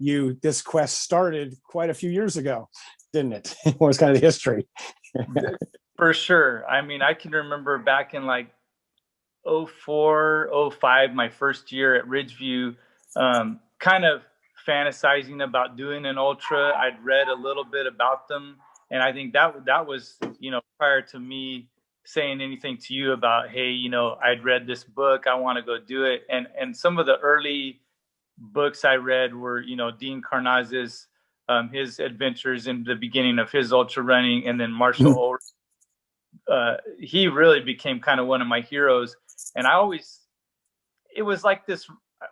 this quest started quite a few years ago, didn't it? What was kind of the history? For sure. I mean, I can remember back in like '04, '05, my first year at Ridgeview, kind of fantasizing about doing an ultra. I'd read a little bit about them, and I think that was, prior to me saying anything to you about, hey, I'd read this book, I want to go do it. And some of the early books I read were, Dean Karnazes, his adventures in the beginning of his ultra running, and then Marshall Ulrich. He really became kind of one of my heroes. And it was like this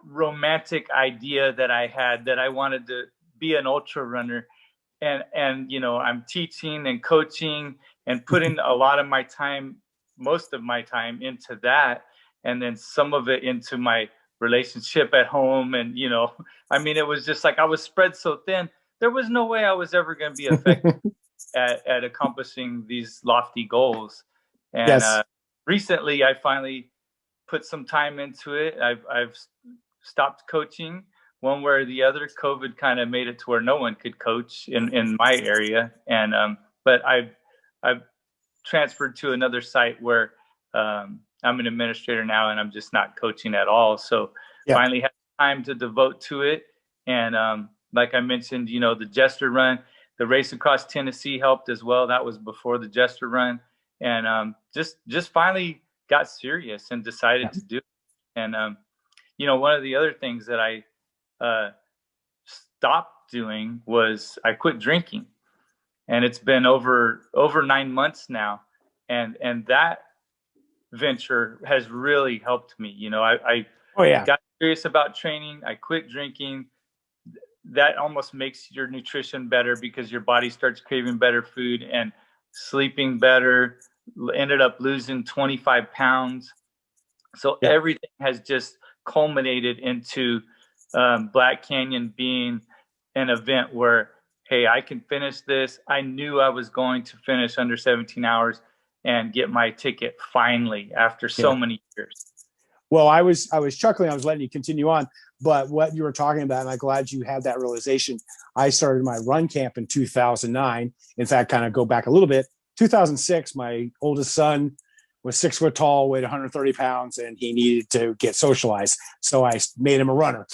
romantic idea that I had, that I wanted to be an ultra runner. And I'm teaching and coaching and putting a lot of my time, most of my time, into that. And then some of it into my relationship at home. And, it was just like I was spread so thin. There was no way I was ever going to be effective at accomplishing these lofty goals. And Yes. Recently, I finally put some time into it. I've stopped coaching one way or the other. COVID kind of made it to where no one could coach in my area. And but I've transferred to another site where I'm an administrator now, and I'm just not coaching at all. So finally had time to devote to it. And like I mentioned, the Jester Run, the race across Tennessee helped as well. That was before the Jester Run. And just finally got serious and decided to do it. And one of the other things that I stopped doing was I quit drinking. And it's been over 9 months now. And that venture has really helped me. I got serious about training. I quit drinking. That almost makes your nutrition better because your body starts craving better food and sleeping better. Ended up losing 25 pounds. So everything has just culminated into Black Canyon being an event where, hey, I can finish this. I knew I was going to finish under 17 hours and get my ticket finally after so many years. Well, I was chuckling. I was letting you continue on, but what you were talking about, and I'm glad you had that realization. I started my run camp in 2009. In fact, kind of go back a little bit. 2006, my oldest son was 6 foot tall, weighed 130 pounds, and he needed to get socialized. So I made him a runner,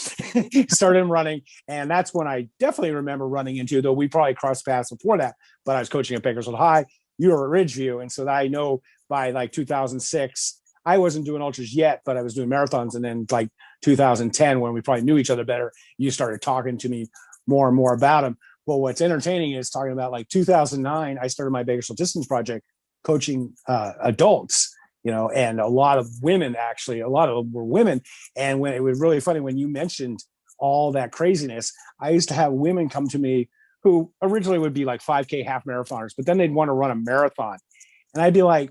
started him running. And that's when I definitely remember running into, though we probably crossed paths before that, but I was coaching at Bakersfield High. You were at Ridgeview. And so I know by like 2006, I wasn't doing ultras yet, but I was doing marathons. And then like 2010, when we probably knew each other better, you started talking to me more and more about them. Well, what's entertaining is talking about like 2009, I started my Bakersfield Distance Project coaching adults, and a lot of women, actually, a lot of them were women. And when it was really funny when you mentioned all that craziness, I used to have women come to me who originally would be like 5K half marathoners, but then they'd want to run a marathon. And I'd be like,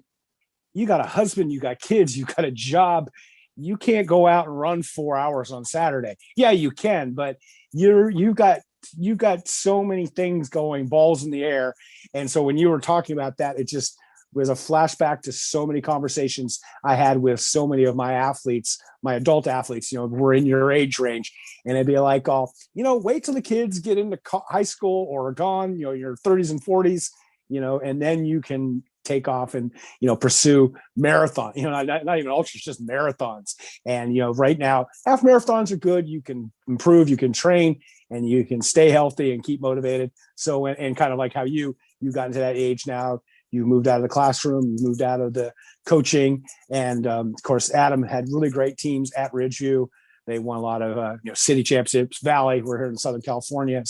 you got a husband, you got kids, you got a job. You can't go out and run 4 hours on Saturday. Yeah, you can, but you got so many things going, balls in the air. And so when you were talking about that, it just was a flashback to so many conversations I had with so many of my athletes, my adult athletes, who were in your age range. And it'd be like, wait till the kids get into high school or are gone, your 30s and 40s, and then you can take off and, pursue marathon, not even ultras, just marathons. And, right now, half marathons are good. You can improve, you can train, and you can stay healthy and keep motivated. So, and kind of like how you got into that age now, you moved out of the classroom, you moved out of the coaching. And of course, Adam had really great teams at Ridgeview. They won a lot of, city championships. Valley, we're here in Central California,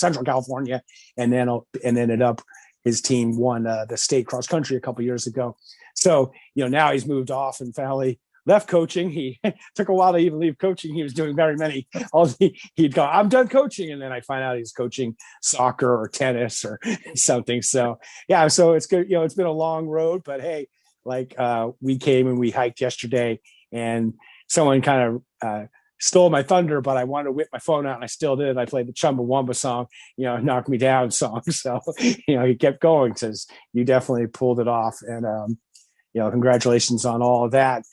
and then ended up, his team won the state cross country a couple of years ago. So, now he's moved off and finally left coaching. He took a while to even leave coaching. He was doing very many. He'd go, I'm done coaching. And then I find out he's coaching soccer or tennis or something. So, yeah, so it's good. It's been a long road, but hey, like we came and we hiked yesterday and someone kind of stole my thunder, but I wanted to whip my phone out and I still did. I played the Chumbawamba song, Knock Me Down song. So, he kept going, says you definitely pulled it off. And, congratulations on all of that.